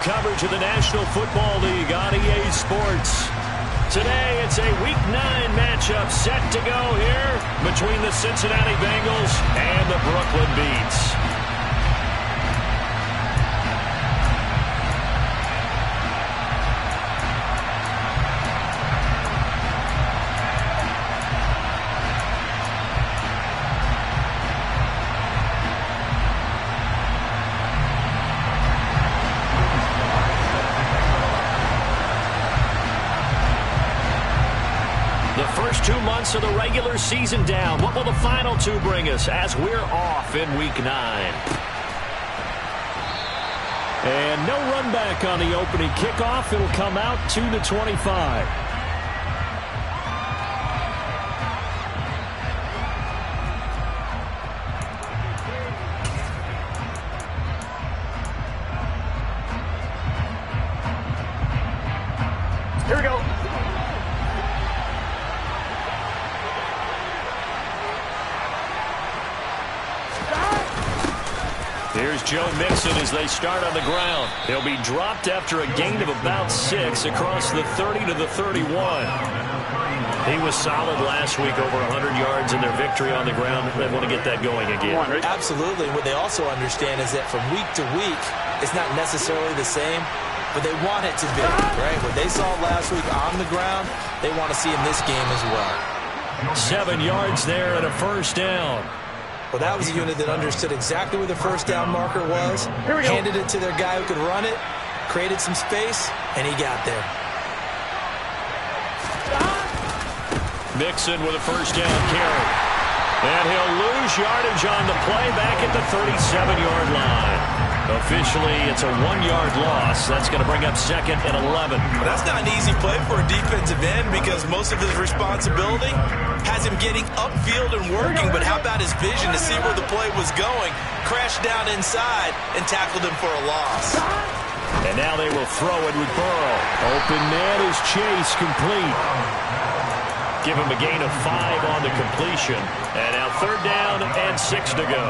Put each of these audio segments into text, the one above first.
Coverage of the National Football League on EA Sports. Today, it's a Week 9 matchup set to go here between the Cincinnati Bengals and the Brooklyn Beats. The first 2 months of the regular season down. What will the final 2 bring us as we're off in Week 9? And no run back on the opening kickoff. It'll come out to the 25. Here we go. Here's Joe Mixon as they start on the ground. He'll be dropped after a gain of about 6 across the 30 to the 31. He was solid last week, over 100 yards in their victory on the ground. They want to get that going again. Absolutely. What they also understand is that from week to week, it's not necessarily the same, but they want it to be, right? What they saw last week on the ground, they want to see in this game as well. 7 yards there and a first down. Well, that was a unit that understood exactly where the first down marker was, handed it to their guy who could run it, created some space, and he got there. Mixon with a first down carry. And he'll lose yardage on the play back at the 37-yard line. Officially, it's a 1-yard loss. That's going to bring up 2nd and 11. Well, that's not an easy play for a defensive end because most of his responsibility has him getting upfield and working, but how about his vision to see where the play was going, crashed down inside, and tackled him for a loss. And now they will throw it with Burrow. Open man is Chase, complete. Give him a gain of 5 on the completion. And now 3rd down and 6 to go.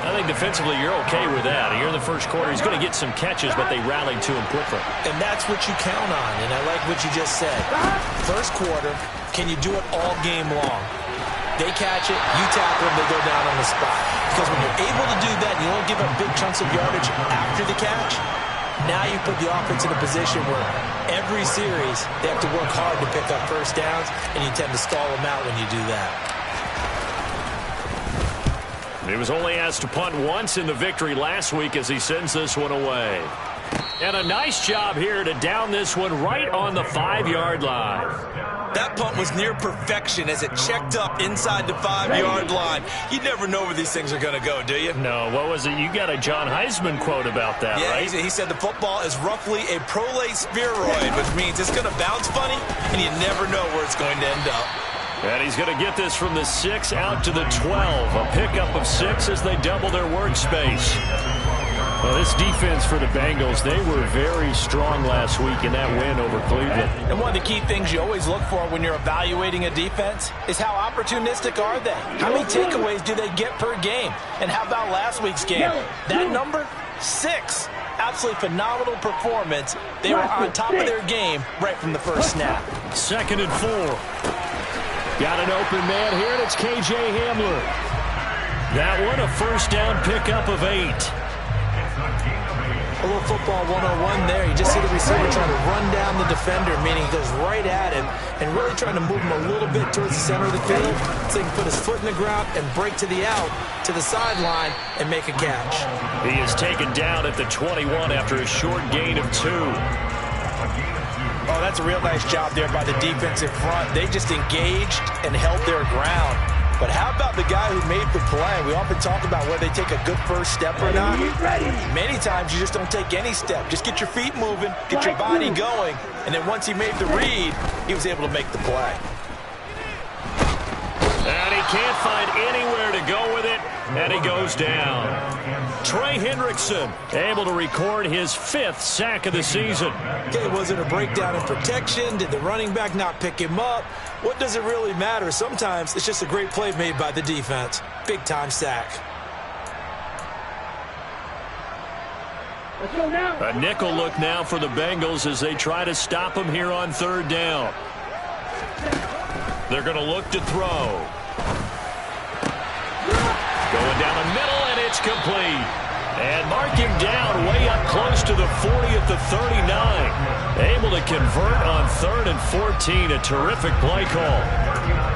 I think defensively you're okay with that. Here in the first quarter, he's going to get some catches, but they rallied to him quickly. And that's what you count on, and I like what you just said. First quarter, can you do it all game long? They catch it, you tackle them, they go down on the spot. Because when you're able to do that, and you don't give up big chunks of yardage after the catch, now you put the offense in a position where every series they have to work hard to pick up first downs, and you tend to stall them out when you do that. He was only asked to punt once in the victory last week as he sends this one away. And a nice job here to down this one right on the 5-yard line. That punt was near perfection as it checked up inside the 5-yard line. You never know where these things are going to go, do you? No, what was it? You got a John Heisman quote about that, right? Yeah, he said the football is roughly a prolate spheroid, which means it's going to bounce funny, and you never know where it's going to end up. And he's going to get this from the 6 out to the 12. A pickup of 6 as they double their workspace. Well, this defense for the Bengals, they were very strong last week in that win over Cleveland. And one of the key things you always look for when you're evaluating a defense is how opportunistic are they? How many takeaways do they get per game? And how about last week's game? That number, 6. Absolutely phenomenal performance. They were on top of their game right from the first snap. 2nd and 4. Got an open man here, and it's K.J. Hamler. That one, a first down pickup of 8. A little football 101 there. You just see the receiver trying to run down the defender, meaning he goes right at him and really trying to move him a little bit towards the center of the field so he can put his foot in the ground and break to the out, to the sideline, and make a catch. He is taken down at the 21 after a short gain of 2. Oh, that's a real nice job there by the defensive front. They just engaged and held their ground. But how about the guy who made the play? We often talk about whether they take a good first step or not. Many times you just don't take any step. Just get your feet moving, get your body going, and then once he made the read, he was able to make the play. And he can't find anywhere to go with it, and he goes down. Trey Hendrickson able to record his 5th sack of the season. Okay, was it a breakdown in protection? Did the running back not pick him up? What does it really matter? Sometimes it's just a great play made by the defense. Big-time sack. A nickel look now for the Bengals as they try to stop him here on third down. They're going to look to throw. Going down the middle, and it's complete. And mark him down way up close to the 40 at the 39. Able to convert on 3rd and 14. A terrific play call.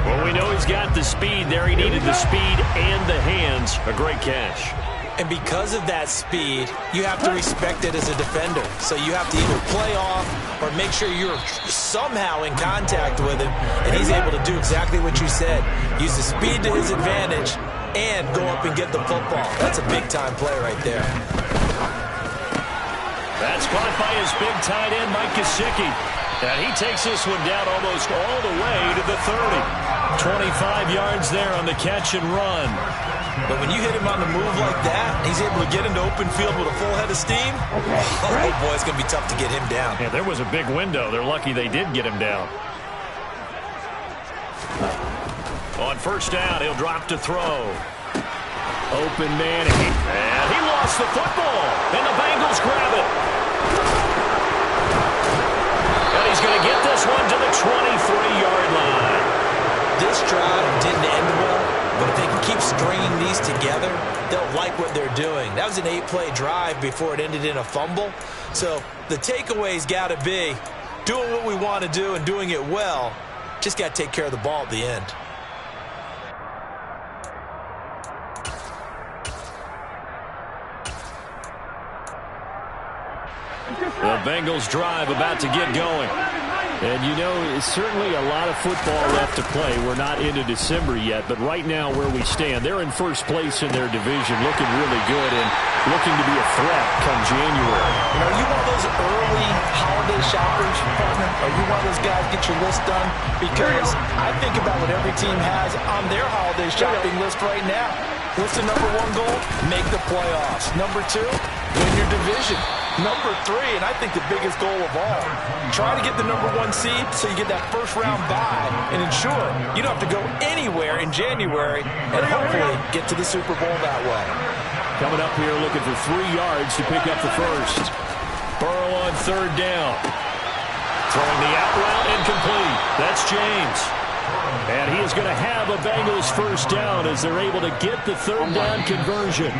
Well, we know he's got the speed there. He needed the speed and the hands. A great catch. And because of that speed, you have to respect it as a defender. So you have to either play off or make sure you're somehow in contact with him. And he's able to do exactly what you said. Use the speed to his advantage and go up and get the football. That's a big-time play right there. That's caught by his big tight end, Mike Gesicki. And he takes this one down almost all the way to the 30. 25 yards there on the catch and run. But when you hit him on the move like that, he's able to get into open field with a full head of steam. Oh, boy, it's going to be tough to get him down. Yeah, there was a big window. They're lucky they did get him down. On first down, he'll drop to throw. Open man, and he lost the football. And the Bengals grab it. And he's going to get this one to the 23-yard line. This drive didn't end well, but if they can keep stringing these together, they'll like what they're doing. That was an 8-play drive before it ended in a fumble. So the takeaway's got to be doing what we want to do and doing it well. Just got to take care of the ball at the end. The Bengals drive about to get going. And, you know, it's certainly a lot of football left to play. We're not into December yet, but right now where we stand, they're in first place in their division, looking really good and looking to be a threat come January. You know, are you one of those early holiday shoppers, partner? Are you one of those guys get your list done? Because I think about what every team has on their holiday shopping list right now. What's the number one goal? Make the playoffs. Number 2, win your division. Number 3, and I think the biggest goal of all, try to get the number 1 seed so you get that first-round bye and ensure you don't have to go anywhere in January and hopefully get to the Super Bowl that way. Coming up here looking for 3 yards to pick up the first. Burrow on third down. Throwing the out route incomplete. That's James. And he is going to have a Bengals first down as they're able to get the third down conversion.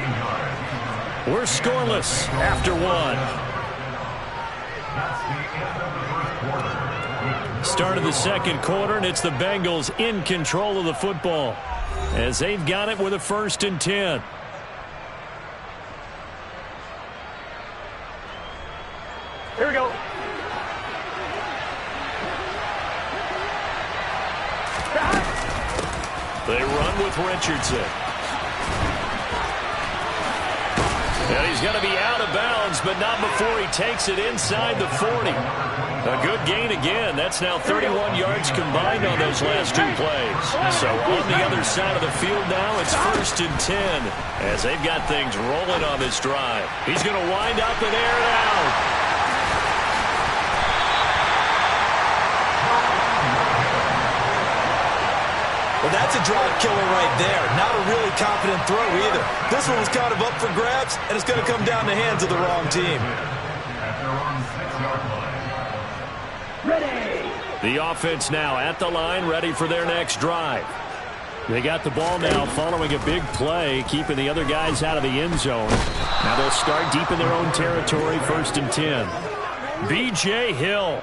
We're scoreless after 1. Start of the second quarter, and it's the Bengals in control of the football as they've got it with a 1st and 10. Here we go. They run with Richardson. And he's going to be out of bounds, but not before he takes it inside the 40. A good gain again. That's now 31 yards combined on those last 2 plays. So on the other side of the field now, it's 1st and 10 as they've got things rolling on this drive. He's going to wind up and air it out. Well, that's a drive killer right there. Not a really confident throw either. This one was kind of up for grabs, and it's going to come down the hands of the wrong team. The offense now at the line, ready for their next drive. They got the ball now following a big play, keeping the other guys out of the end zone. Now they'll start deep in their own territory, 1st and 10. B.J. Hill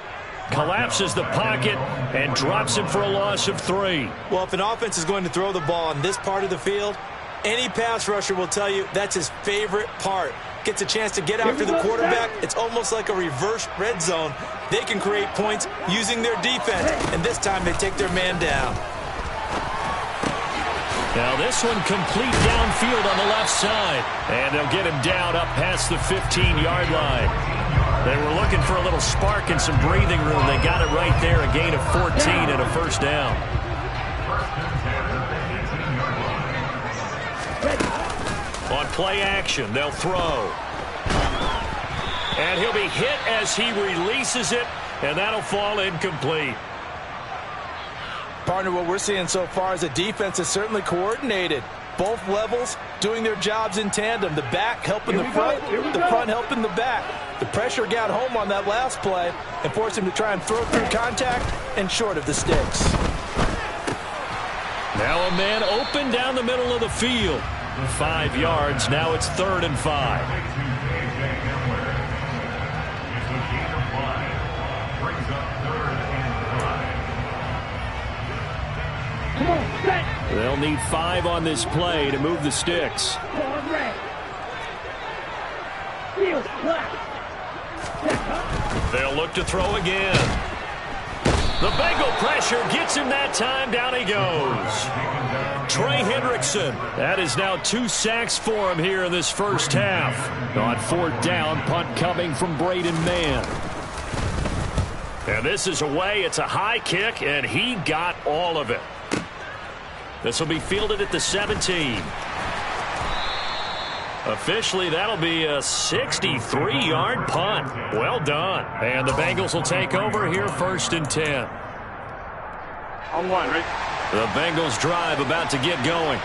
collapses the pocket and drops him for a loss of 3. Well, if an offense is going to throw the ball on this part of the field, any pass rusher will tell you that's his favorite part. Gets a chance to get after the quarterback. It's almost like a reverse red zone. They can create points using their defense, and this time they take their man down. Now this one complete downfield on the left side, and they'll get him down up past the 15-yard line. They were looking for a little spark and some breathing room. They got it right there, a gain of 14 and a first down. On play action, they'll throw. And he'll be hit as he releases it, and that'll fall incomplete. Partner, what we're seeing so far is a defense is certainly coordinated. both levels doing their jobs in tandem. The back helping the front helping the back. The pressure got home on that last play and forced him to try and throw through contact and short of the sticks. Now a man open down the middle of the field. 5 yards. Now it's 3rd and 5. They'll need 5 on this play to move the sticks. They'll look to throw again. The Bengal pressure gets him that time. Down he goes. Trey Hendrickson. That is now 2 sacks for him here in this first half. On 4th down, punt coming from Braden Mann. And this is away. It's a high kick, and he got all of it. This will be fielded at the 17. Officially, that'll be a 63-yard punt. Well done. And the Bengals will take over here 1st and 10. On 1, right? The Bengals drive about to get going.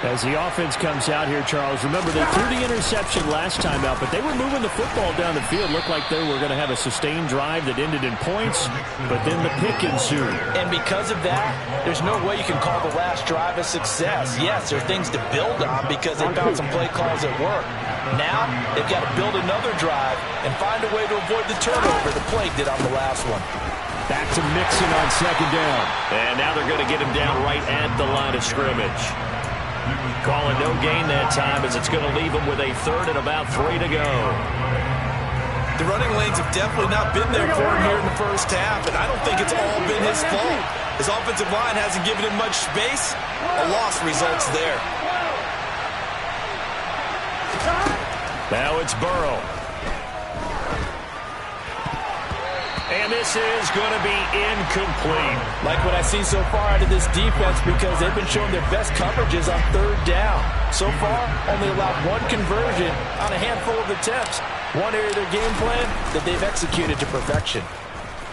As the offense comes out here, Charles, remember they threw the interception last time out, but they were moving the football down the field. Looked like they were going to have a sustained drive that ended in points, but then the pick ensued. And because of that, there's no way you can call the last drive a success. Yes, there are things to build on because they found some play calls at work. Now, they've got to build another drive and find a way to avoid the turnover the play did on the last one. Back to Mixon on 2nd down. And now they're going to get him down right at the line of scrimmage. Calling no gain that time as it's going to leave him with a 3rd and about 3 to go. The running lanes have definitely not been there for him here in the first half, and I don't think it's all been his fault. His offensive line hasn't given him much space. A loss results there. Now it's Burrow. And this is going to be incomplete. Like what I see so far out of this defense because they've been showing their best coverages on 3rd down. So far, only allowed 1 conversion on a handful of attempts. One area of their game plan that they've executed to perfection.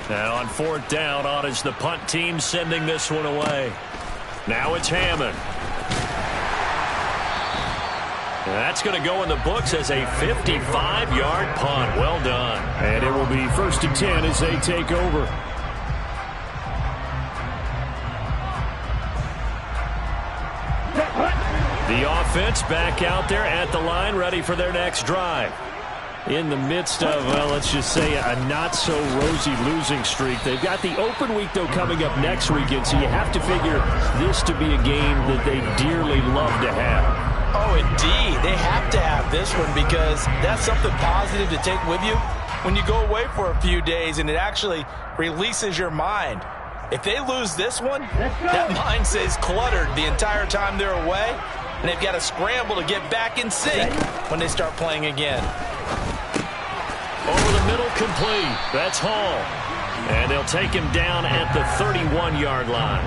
Now on 4th down, on is the punt team sending this one away. Now it's Hammond. That's going to go in the books as a 55-yard punt. Well done. And it will be 1st and 10 as they take over. The offense back out there at the line, ready for their next drive. In the midst of, well, let's just say a not-so-rosy losing streak. They've got the open week, though, coming up next weekend, so you have to figure this to be a game that they dearly love to have. Oh, indeed. They have to have this one because that's something positive to take with you when you go away for a few days, and it actually releases your mind. If they lose this one, that mind stays cluttered the entire time they're away, and they've got to scramble to get back in sync when they start playing again. Over the middle, complete. That's Hall. And they'll take him down at the 31-yard line.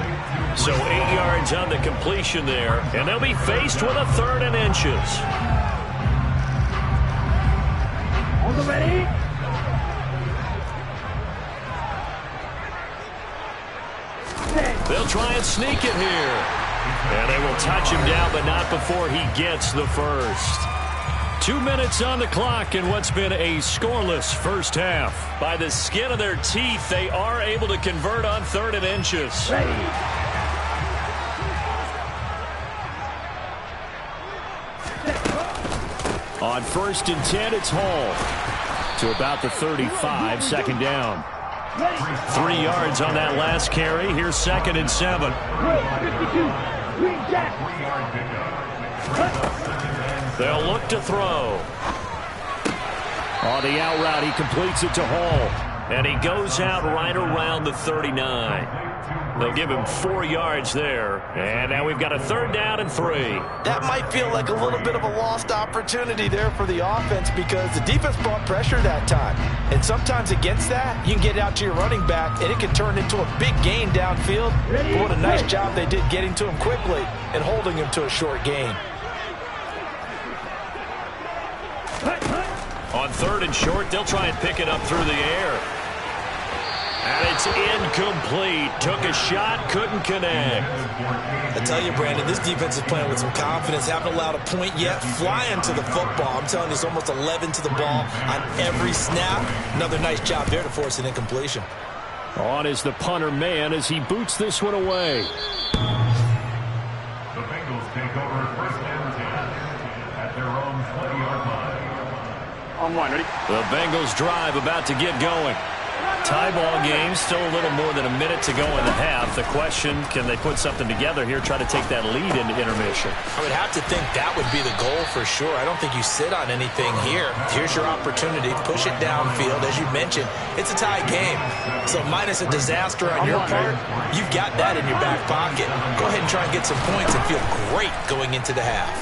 So 8 yards on the completion there, and they'll be faced with a 3rd and inches. On the ready? They'll try and sneak it here. And they will touch him down, but not before he gets the first. 2 minutes on the clock in what's been a scoreless first half. By the skin of their teeth, they are able to convert on 3rd and inches. Ready? On 1st and 10, it's Hall. To about the 35, 2nd down. 3 yards on that last carry. Here's 2nd and 7. They'll look to throw. On the out route, he completes it to Hall. And he goes out right around the 39. They'll give him 4 yards there. And now we've got a 3rd down and 3. That might feel like a little bit of a lost opportunity there for the offense because the defense brought pressure that time. And sometimes against that, you can get out to your running back, and it can turn into a big gain downfield. But what a nice job they did getting to him quickly and holding him to a short gain. On 3rd and short, they'll try and pick it up through the air. And it's incomplete. Took a shot, couldn't connect. I tell you, Brandon, this defense is playing with some confidence. Haven't allowed a point yet. Flying to the football. I'm telling you, it's almost 11 to the ball on every snap. Another nice job there to force an incompletion. On is the punter man as he boots this one away. The Bengals take over first and 10 at their own 20-yard line. On one, ready? The Bengals drive about to get going. Tie ball game, still a little more than a minute to go in the half. The question, can they put something together here, try to take that lead into intermission? I would have to think that would be the goal for sure. I don't think you sit on anything here. Here's your opportunity. Push it downfield. As you mentioned, it's a tie game. So minus a disaster on your part, you've got that in your back pocket. Go ahead and try and get some points and feel great going into the half.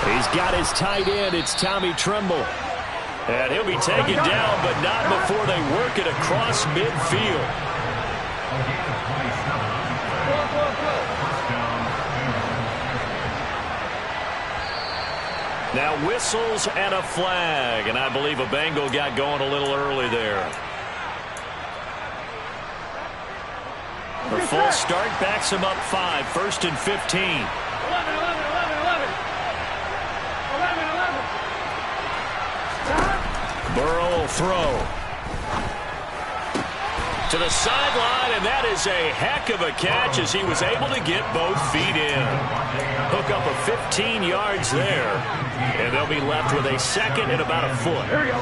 He's got his tight end. It's Tommy Tremble. And he'll be taken down, but not before they work it across midfield. Now whistles and a flag, and I believe a Bengal got going a little early there. The full start backs him up 5, 1st and 15. Burrow will throw to the sideline, and that is a heck of a catch as he was able to get both feet in. Hook up of 15 yards there, and they'll be left with a second and about a foot. Here we go.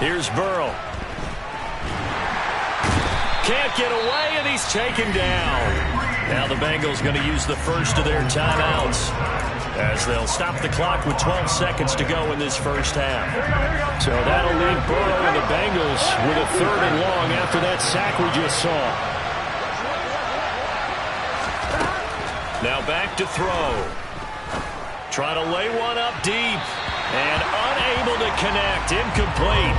Here's Burrow. Can't get away, and he's taken down. Now the Bengals going to use the first of their timeouts as they'll stop the clock with 12 seconds to go in this first half. So that'll leave Burrow and the Bengals with a 3rd and long after that sack we just saw. Now back to throw. Trying to lay one up deep and unable to connect. Incomplete.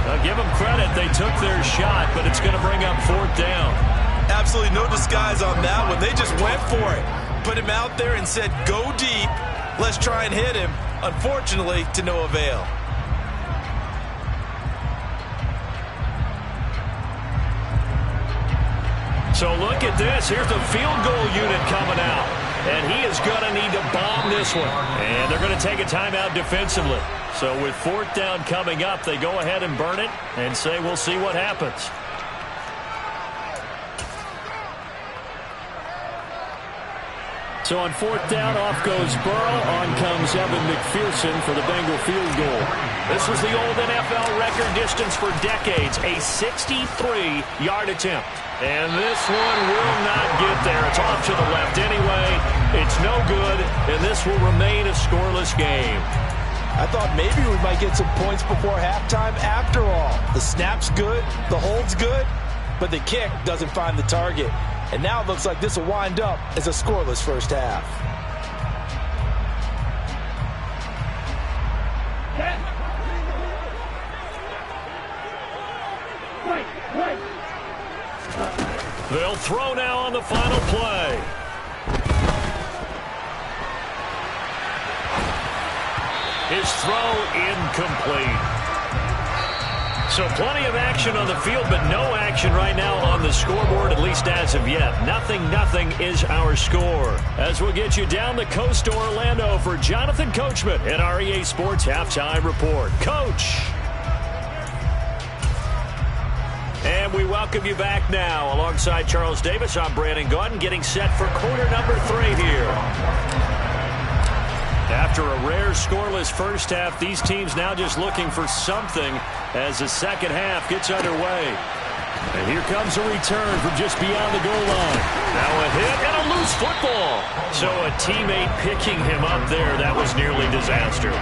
I'll give them credit. They took their shot, but it's going to bring up 4th down. Absolutely no disguise on that one. They just went for it. Put him out there and said, go deep. Let's try and hit him. Unfortunately, to no avail. So look at this. Here's the field goal unit coming out. And he is going to need to bomb this one. And they're going to take a timeout defensively. So with 4th down coming up, they go ahead and burn it and say we'll see what happens. So on 4th down, off goes Burrow. On comes Evan McPherson for the Bengal field goal. This was the old NFL record distance for decades, a 63-yard attempt. And this one will not get there. It's off to the left anyway. It's no good, and this will remain a scoreless game. I thought maybe we might get some points before halftime. After all, the snap's good, the hold's good, but the kick doesn't find the target. And now it looks like this will wind up as a scoreless first half. They'll throw now on the final play. His throw incomplete. So plenty of action on the field, but no action right now on the scoreboard, at least as of yet. 0-0 is our score. As we'll get you down the coast to Orlando for Jonathan Coachman at our EA Sports Halftime Report. Coach. And we welcome you back now. Alongside Charles Davis, I'm Brandon Gaudin, getting set for quarter number 3 here. After a rare scoreless first half, these teams now just looking for something as the second half gets underway. And here comes a return from just beyond the goal line. Now a hit and a loose football. So a teammate picking him up there, that was nearly disaster.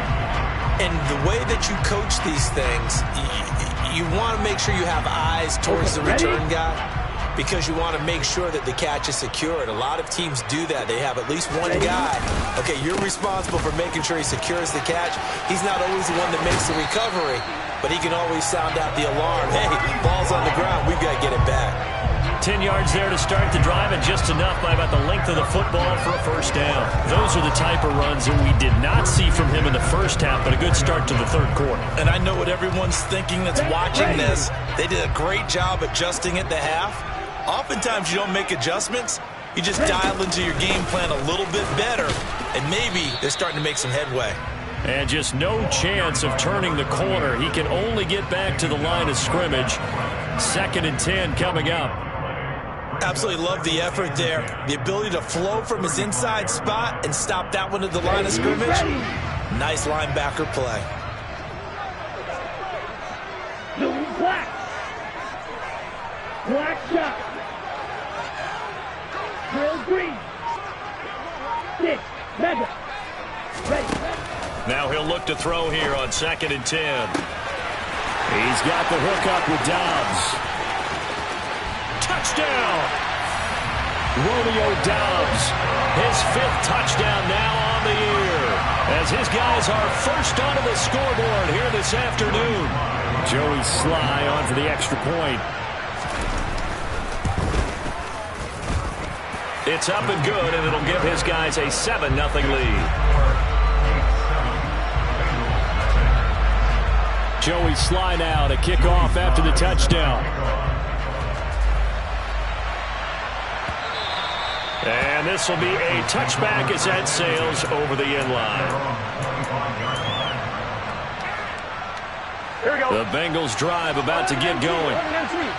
And the way that you coach these things, you want to make sure you have eyes towards the return guy, because you want to make sure that the catch is secured. A lot of teams do that. They have at least one guy. Okay, you're responsible for making sure he secures the catch. He's not always the one that makes the recovery, but he can always sound out the alarm. Hey, ball's on the ground. We've got to get it back. 10 yards there to start the drive, and just enough by about the length of the football for a first down. Those are the type of runs that we did not see from him in the first half, but a good start to the third quarter. And I know what everyone's thinking that's watching this. They did a great job adjusting at the half. Oftentimes you don't make adjustments. You just dial into your game plan a little bit better, and maybe they're starting to make some headway. And just no chance of turning the corner. He can only get back to the line of scrimmage. 2nd and 10 coming up. Absolutely love the effort there. The ability to flow from his inside spot and stop that one at the line of scrimmage. Nice linebacker play. Black. Black shot. Drill green. 6. Mega. Ready. Now he'll look to throw here on 2nd and 10. He's got the hook up with Dobbs. Touchdown! Romeo Dobbs, his 5th touchdown now on the year, as his guys are first onto the scoreboard here this afternoon. Joey Sly on for the extra point. It's up and good, and it'll give his guys a 7-0 lead. Joey Sly now to kick off after the touchdown. And this will be a touchback as that sails over the end line. The Bengals drive about to get going.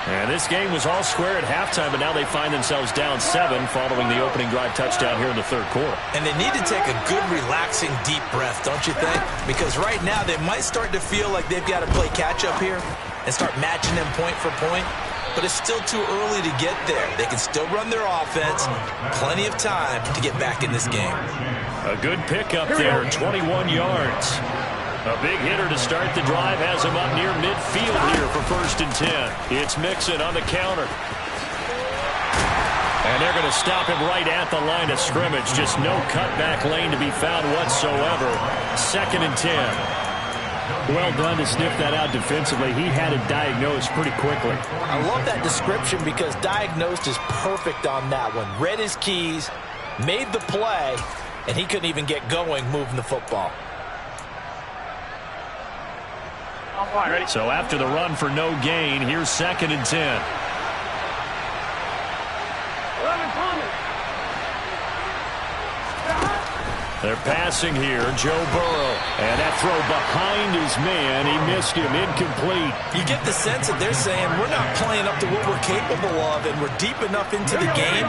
And this game was all square at halftime, but now they find themselves down 7 following the opening drive touchdown here in the third quarter. And they need to take a good, relaxing, deep breath, don't you think? Because right now they might start to feel like they've got to play catch-up here and start matching them point for point. But it's still too early to get there. They can still run their offense. Plenty of time to get back in this game. A good pickup there, 21 yards. A big hitter to start the drive has him up near midfield here for 1st and 10. It's Mixon on the counter. And they're going to stop him right at the line of scrimmage. Just no cutback lane to be found whatsoever. 2nd and 10. Well done to sniff that out defensively. He had it diagnosed pretty quickly. I love that description because diagnosed is perfect on that one. Read his keys, made the play, and he couldn't even get going moving the football. So after the run for no gain, here's 2nd and 10. They're passing here, Joe Burrow. And that throw behind his man, he missed him, incomplete. You get the sense that they're saying we're not playing up to what we're capable of, and we're deep enough into the game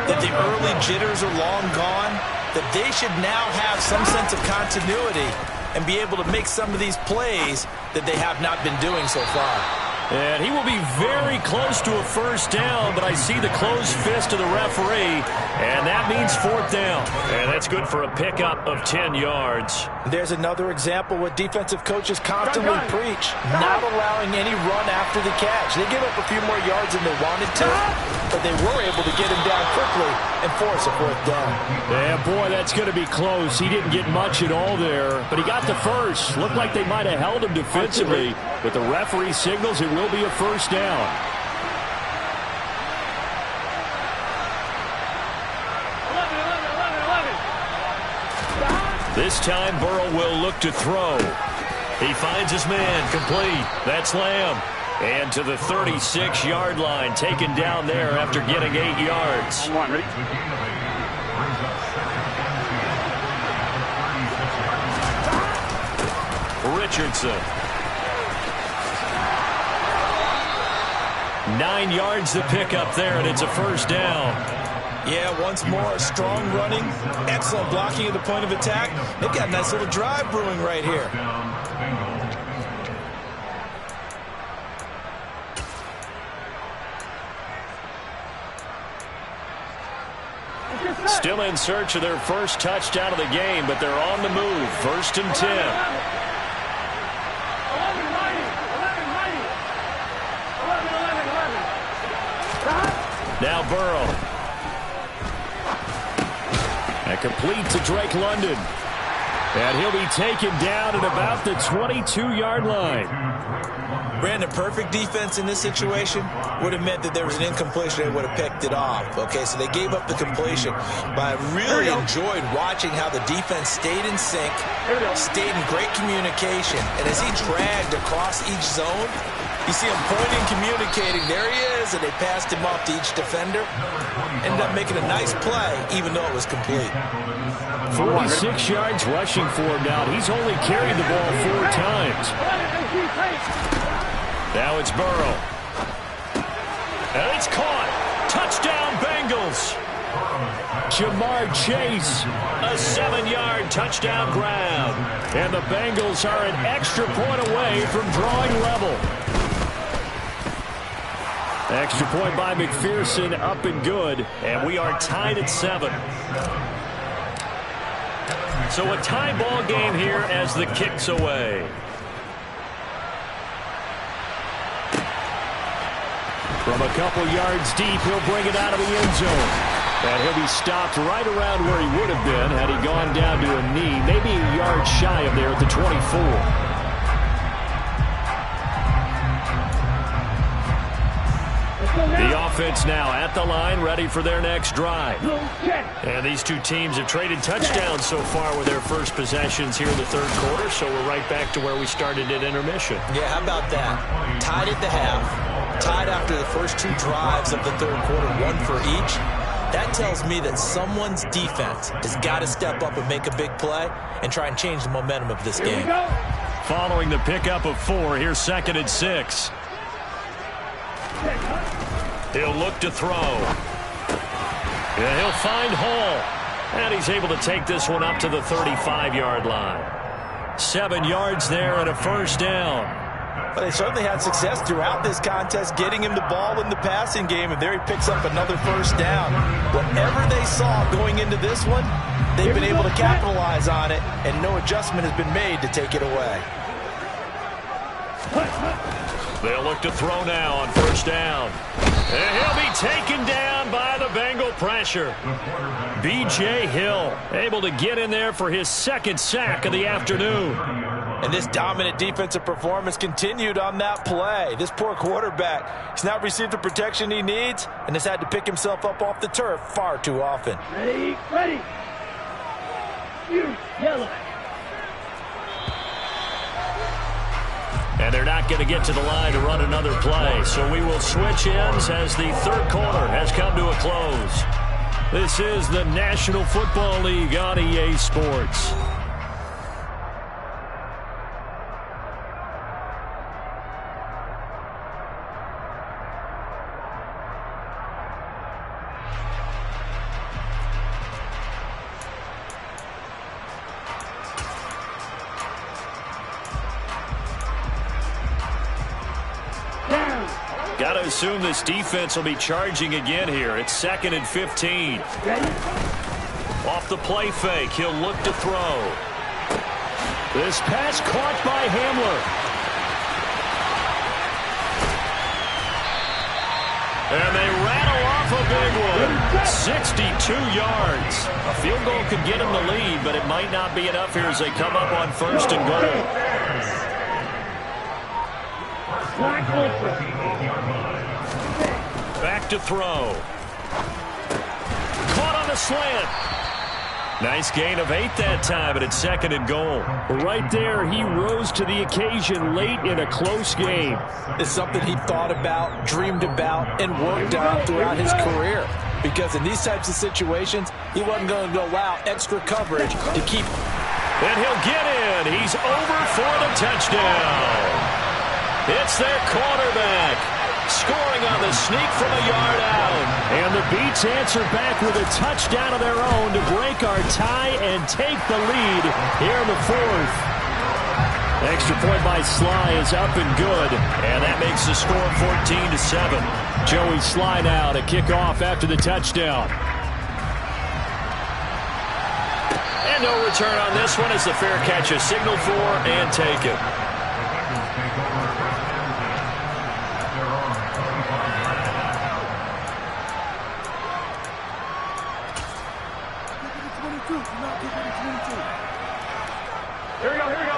that the early jitters are long gone, that they should now have some sense of continuity and be able to make some of these plays that they have not been doing so far. And he will be very close to a first down, but I see the closed fist of the referee, and that means 4th down. And that's good for a pickup of 10 yards. There's another example what defensive coaches constantly preach, not allowing any run after the catch. They give up a few more yards than they wanted to, but they were able to get him down quickly and force a 4th down. Yeah, boy, that's going to be close. He didn't get much at all there, but he got the first. Looked like they might have held him defensively, but the referee signals it will be a first down. This time Burrow will look to throw. He finds his man, complete. That's Lamb. And to the 36-yard line, taken down there after getting 8 yards. Richardson. 9 yards to pick up there, and it's a first down. Yeah, once more, strong running, excellent blocking at the point of attack. They've got a nice little drive brewing right here. Still in search of their first touchdown of the game, but they're on the move. 1st and 10. Now Burrow. And complete to Drake London. And he'll be taken down at about the 22-yard line. Brandon, perfect defense in this situation would have meant that there was an incompletion. They would have picked it off. Okay, so they gave up the completion. But I really enjoyed watching how the defense stayed in sync, stayed in great communication. And as he dragged across each zone, you see him pointing, communicating. There he is, and they passed him off to each defender. Ended up making a nice play, even though it was complete. 46 yards rushing for him now. He's only carried the ball 4 times. Now it's Burrow. And it's caught. Touchdown, Bengals. Jamar Chase, a 7-yard touchdown grab. And the Bengals are an extra point away from drawing level. Extra point by McPherson, up and good. And we are tied at 7. So a tie ball game here as the kick's away. From a couple yards deep, he'll bring it out of the end zone. And he'll be stopped right around where he would have been had he gone down to a knee, maybe a yard shy of there at the 24. The offense now at the line, ready for their next drive. And these two teams have traded touchdowns so far with their first possessions here in the third quarter, so we're right back to where we started at intermission. Yeah, how about that? Tied at the half, tied after the first 2 drives of the third quarter, 1 for each. That tells me that someone's defense has got to step up and make a big play and try and change the momentum of this game. Following the pickup of 4, here's 2nd and 6. He'll look to throw. Yeah, he'll find Hall. And he's able to take this one up to the 35-yard line. 7 yards there and a first down. But they certainly had success throughout this contest, getting him the ball in the passing game, and there he picks up another first down. Whatever they saw going into this one, they've been able to capitalize on it, and no adjustment has been made to take it away. They'll look to throw now on first down. And he'll be taken down by the Bengal pressure. B.J. Hill able to get in there for his 2nd sack of the afternoon. And this dominant defensive performance continued on that play. This poor quarterback, he's not received the protection he needs and has had to pick himself up off the turf far too often. Ready. You yellow. And they're not going to get to the line to run another play. So we will switch ends as the third quarter has come to a close. This is the National Football League on EA Sports. Got to assume this defense will be charging again here. It's 2nd and 15. Ready? Off the play fake, he'll look to throw. This pass caught by Hamler. And they rattle off a big one. 62 yards. A field goal could get them the lead, but it might not be enough here as they come up on 1st and goal. Back to throw. Caught on the slant. Nice gain of 8 that time, but it's 2nd and goal. Right there, he rose to the occasion late in a close game. It's something he thought about, dreamed about, and worked on throughout his career. Because in these types of situations, he wasn't going to allow extra coverage to keep. And he'll get in. He's over for the touchdown. It's their quarterback, scoring on the sneak from a yard out. And the Beats answer back with a touchdown of their own to break our tie and take the lead here in the 4th. Extra point by Sly is up and good, and that makes the score 14-7. Joey Sly now to kick off after the touchdown. And no return on this one as the fair catch is signaled for and taken.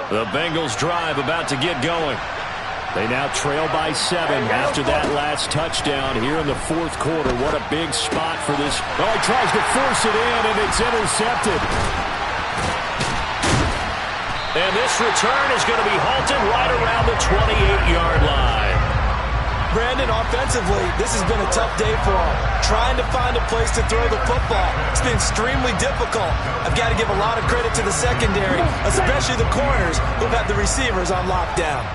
The Bengals drive about to get going. They now trail by 7 after that last touchdown here in the fourth quarter. What a big spot for this. Oh, he tries to force it in, and it's intercepted. And this return is going to be halted right around the 28-yard line. Brandon, offensively, this has been a tough day for him. Trying to find a place to throw the football. It's been extremely difficult. I've got to give a lot of credit to the secondary, especially the corners who've had the receivers on lockdown.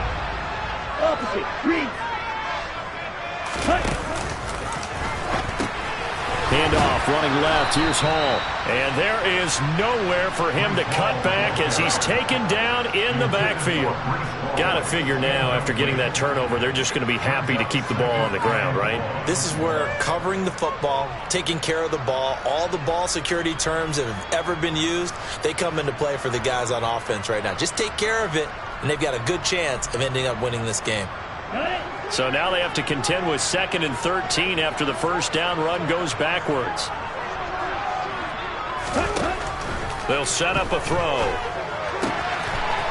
Opposite. Read. Cut. Handoff, running left. Here's Hall. And there is nowhere for him to cut back as he's taken down in the backfield. Got to figure now, after getting that turnover, they're just going to be happy to keep the ball on the ground, right? This is where covering the football, taking care of the ball, all the ball security terms that have ever been used, they come into play for the guys on offense right now. Just take care of it, and they've got a good chance of ending up winning this game. So now they have to contend with 2nd and 13 after the first down run goes backwards. They'll set up a throw.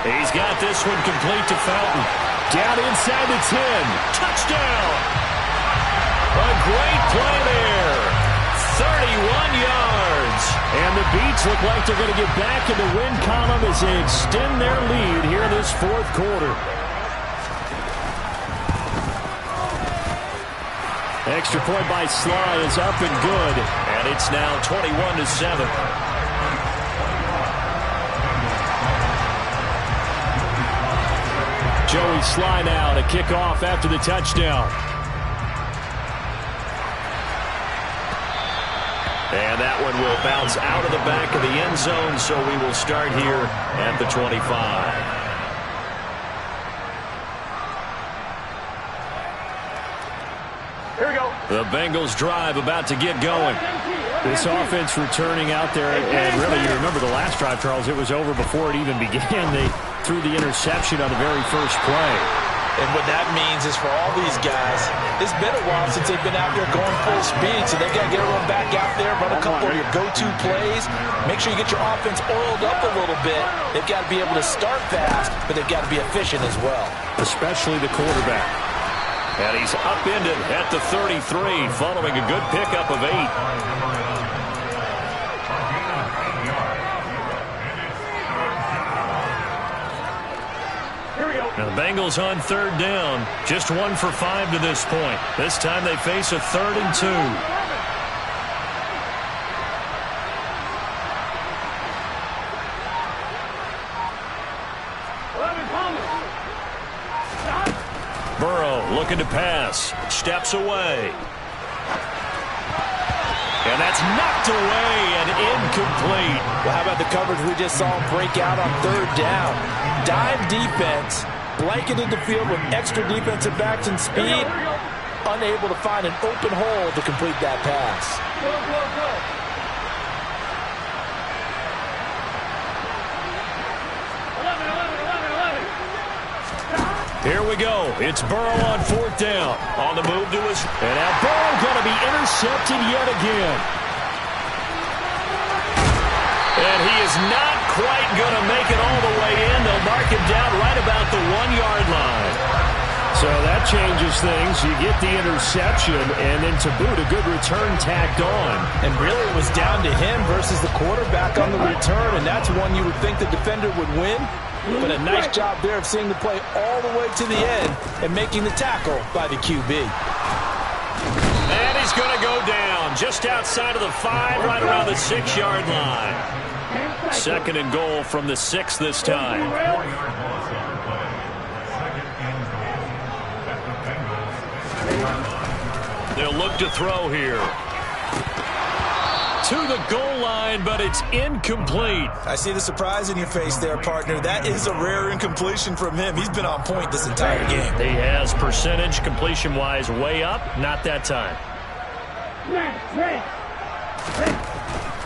He's got this one complete to Felton. Down inside the 10. Touchdown! A great play there. 31 yards. And the Beats look like they're going to get back in the win column as they extend their lead here in this fourth quarter. Extra point by Sly is up and good. And it's now 21-7. Joey Sly now to kick off after the touchdown. And that one will bounce out of the back of the end zone, so we will start here at the 25. The Bengals drive about to get going. This offense returning out there, and really, you remember the last drive, Charles, it was over before it even began. They threw the interception on the very first play. And what that means is for all these guys, it's been a while since they've been out there going full speed, so they've got to get everyone back out there, run a couple of your go-to plays, make sure you get your offense oiled up a little bit. They've got to be able to start fast, but they've got to be efficient as well. Especially the quarterback. And he's upended at the 33 following a good pickup of 8. Now the Bengals on 3rd down. Just 1 for 5 to this point. This time they face a 3rd and 2. Burrow looking to pass. Steps away. And that's knocked away and incomplete. Well, how about the coverage we just saw him break out on 3rd down? Dime defense, blanketed the field with extra defensive backs and speed, unable to find an open hole to complete that pass. Here we go. It's Burrow on 4th down. On the move to his... And now Burrow going to be intercepted yet again. And he is not quite going to make it all the way in. They'll mark him down right about the 1-yard line. So that changes things. You get the interception, and then to boot, a good return tacked on. And really it was down to him versus the quarterback on the return, and that's one you would think the defender would win. But a nice job there of seeing the play all the way to the end and making the tackle by the QB. And he's going to go down just outside of the 5, right around the 6-yard line. 2nd and goal from the 6 this time. They'll look to throw here. To the goal line, but it's incomplete. I see the surprise in your face there, partner. That is a rare incompletion from him. He's been on point this entire game. He has percentage completion-wise way up. Not that time.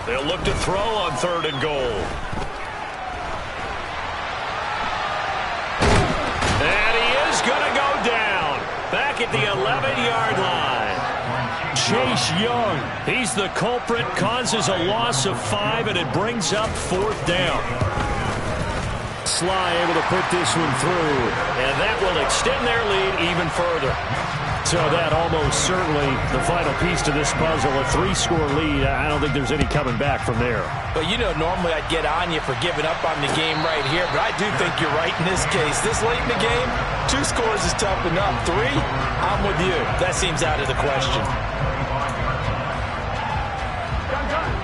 They'll look to throw on 3rd and goal. And he is going to go down. Back at the 11-yard line. Chase Young, he's the culprit, causes a loss of 5, and it brings up 4th down. Sly able to put this one through, and that will extend their lead even further. So that almost certainly the final piece to this puzzle, a 3-score lead. I don't think there's any coming back from there. But you know, normally I'd get on you for giving up on the game right here, but I do think you're right in this case. This late in the game, 2 scores is tough enough. 3, I'm with you. That seems out of the question.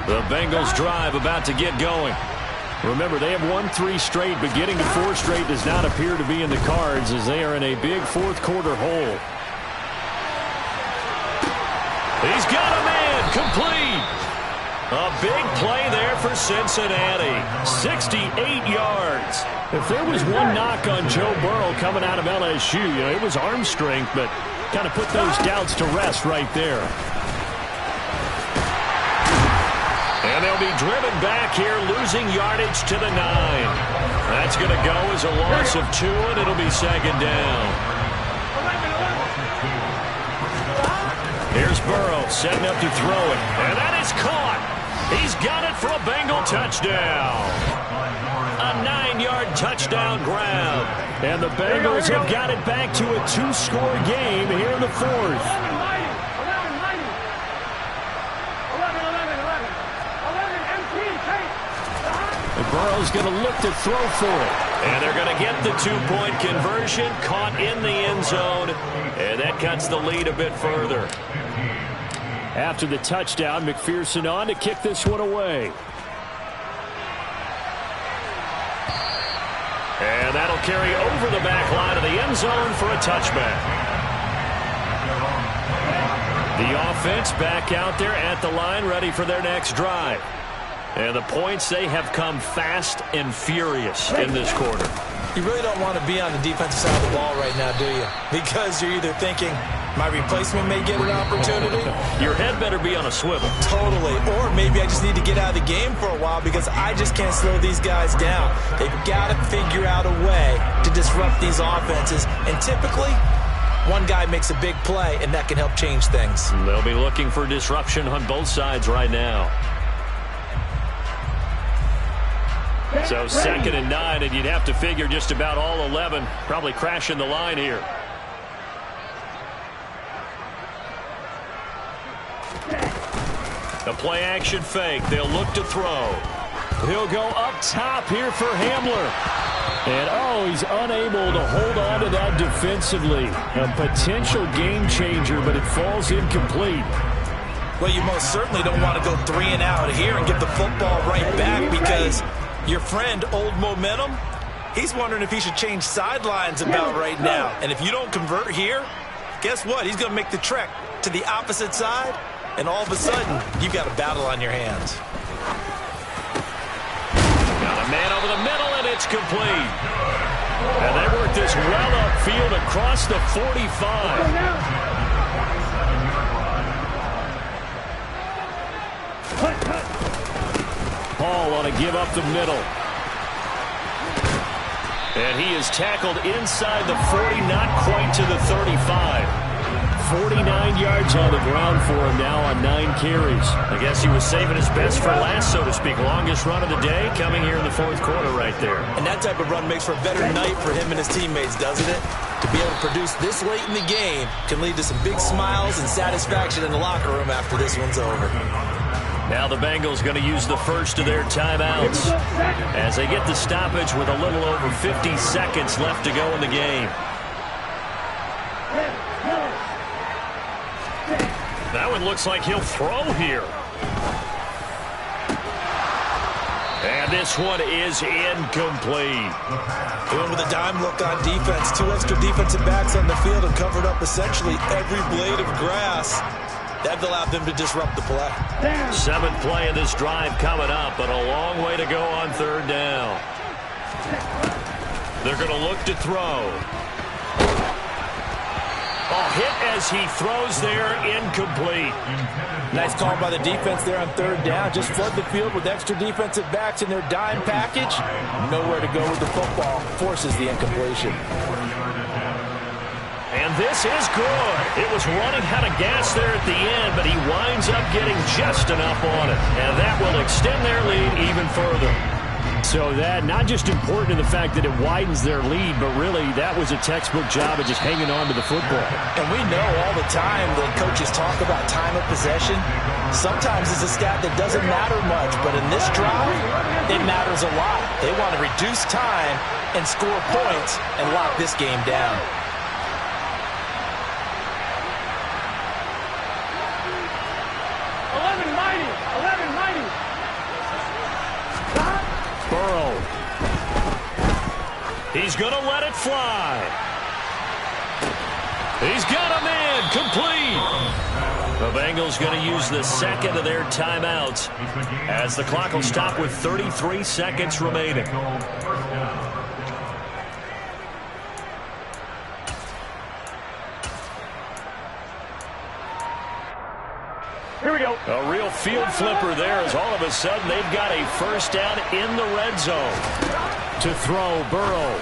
The Bengals drive about to get going. Remember, they have won 3 straight, but getting to 4 straight does not appear to be in the cards as they are in a big fourth-quarter hole. He's got a man, complete. A big play there for Cincinnati. 68 yards. If there was one knock on Joe Burrow coming out of LSU, it was arm strength, but kind of put those doubts to rest right there. And they'll be driven back here, losing yardage to the 9. That's going to go as a loss of 2, and it'll be 2nd down. Here's Burrow setting up to throw it, and that is caught. He's got it for a Bengal touchdown. A 9-yard touchdown grab. And the Bengals have got it back to a 2-score game here in the 4th. Burrow's going to look to throw for it. And they're going to get the 2-point conversion, caught in the end zone, and that cuts the lead a bit further. After the touchdown, McPherson on to kick this one away. And that'll carry over the back line of the end zone for a touchback. The offense back out there at the line, ready for their next drive. And the points, they have come fast and furious in this quarter. You really don't want to be on the defensive side of the ball right now, do you? Because you're either thinking, my replacement may get an opportunity. Your head better be on a swivel. Totally. Or maybe I just need to get out of the game for a while because I just can't slow these guys down. They've got to figure out a way to disrupt these offenses. And typically, one guy makes a big play, and that can help change things. They'll be looking for disruption on both sides right now. So 2nd and 9, and you'd have to figure just about all 11 probably crashing the line here. A play-action fake. They'll look to throw. He'll go up top here for Hamler. And, he's unable to hold on to that defensively. A potential game changer, but it falls incomplete. Well, you most certainly don't want to go 3 and out here and get the football right back because your friend, Old Momentum, he's wondering if he should change sidelines about right now. And if you don't convert here, guess what? He's going to make the trek to the opposite side, and all of a sudden, you've got a battle on your hands. Got a man over the middle, and it's complete. And they work this well upfield across the 45. Paul on a give up the middle. And he is tackled inside the 40, not quite to the 35. 49 yards on the ground for him now on 9 carries. I guess he was saving his best for last, so to speak. Longest run of the day coming here in the 4th quarter right there. And that type of run makes for a better night for him and his teammates, doesn't it? To be able to produce this late in the game can lead to some big smiles and satisfaction in the locker room after this one's over. Now the Bengals going to use the first of their timeouts as they get the stoppage with a little over 50 seconds left to go in the game. That one looks like he'll throw here. And this one is incomplete. Going with a dime look on defense. 2 extra defensive backs on the field and covered up essentially every blade of grass. That allowed them to disrupt the play. 7th play of this drive coming up, but a long way to go on 3rd down. They're going to look to throw. Hit as he throws there, incomplete. Nice call by the defense there on 3rd down. Just flood the field with extra defensive backs in their dime package. Nowhere to go with the football. Forces the incompletion. And this is good. It was running out of gas there at the end, but he winds up getting just enough on it. And that will extend their lead even further. So that, not just important in the fact that it widens their lead, but really that was a textbook job of just hanging on to the football. And we know all the time that coaches talk about time of possession. Sometimes it's a stat that doesn't matter much, but in this drive, it matters a lot. They want to reduce time and score points and lock this game down. Burrow. He's going to let it fly. He's got him in. Complete. The Bengals going to use the second of their timeouts as the clock will stop with 33 seconds remaining. Here we go. A real field flipper there as all of a sudden they've got a first down in the red zone. To throw, Burrow.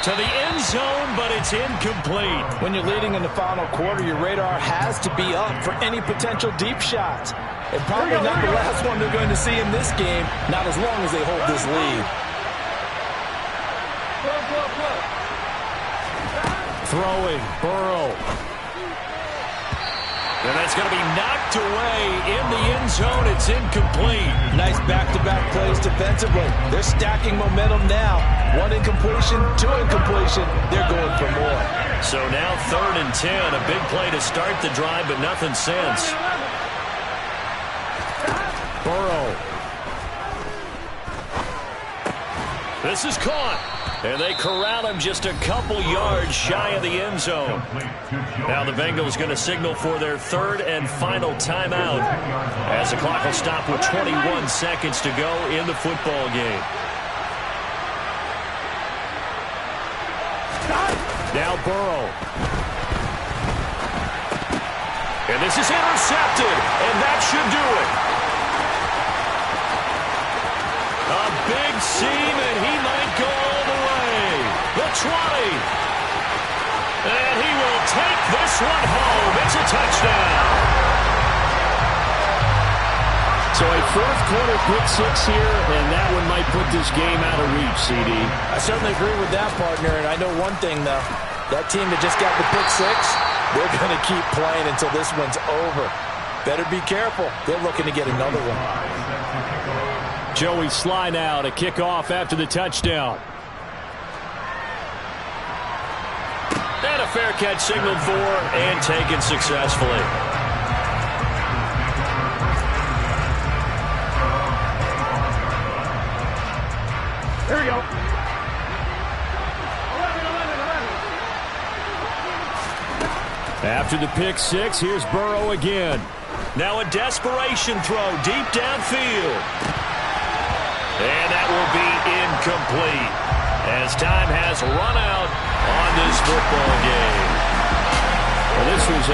To the end zone, but it's incomplete. When you're leading in the final quarter, your radar has to be up for any potential deep shots. And probably not the last one they're going to see in this game, not as long as they hold this lead. Throwing, Burrow. And that's going to be knocked away in the end zone. It's incomplete. Nice back-to-back plays defensively. They're stacking momentum now. One incompletion, two incompletion. They're going for more. So now 3rd and 10. A big play to start the drive, but nothing since. Burrow. This is caught. And they corral him just a couple yards shy of the end zone. Now the Bengals going to signal for their 3rd and final timeout as the clock will stop with 21 seconds to go in the football game. Now Burrow. And this is intercepted, and that should do it. A big seam, and he might go all the way. The 20. And he will take this one home. It's a touchdown. So a 4th quarter pick 6 here, and that one might put this game out of reach, CD. I certainly agree with that, partner. And I know one thing, though. That team that just got the pick 6, they're going to keep playing until this one's over. Better be careful. They're looking to get another one. Joey Sly now to kick off after the touchdown. And a fair catch signaled for and taken successfully. Here we go. 11. After the pick 6, here's Burrow again. Now a desperation throw deep downfield. And that will be incomplete as time has run out on this football game. Well, this was a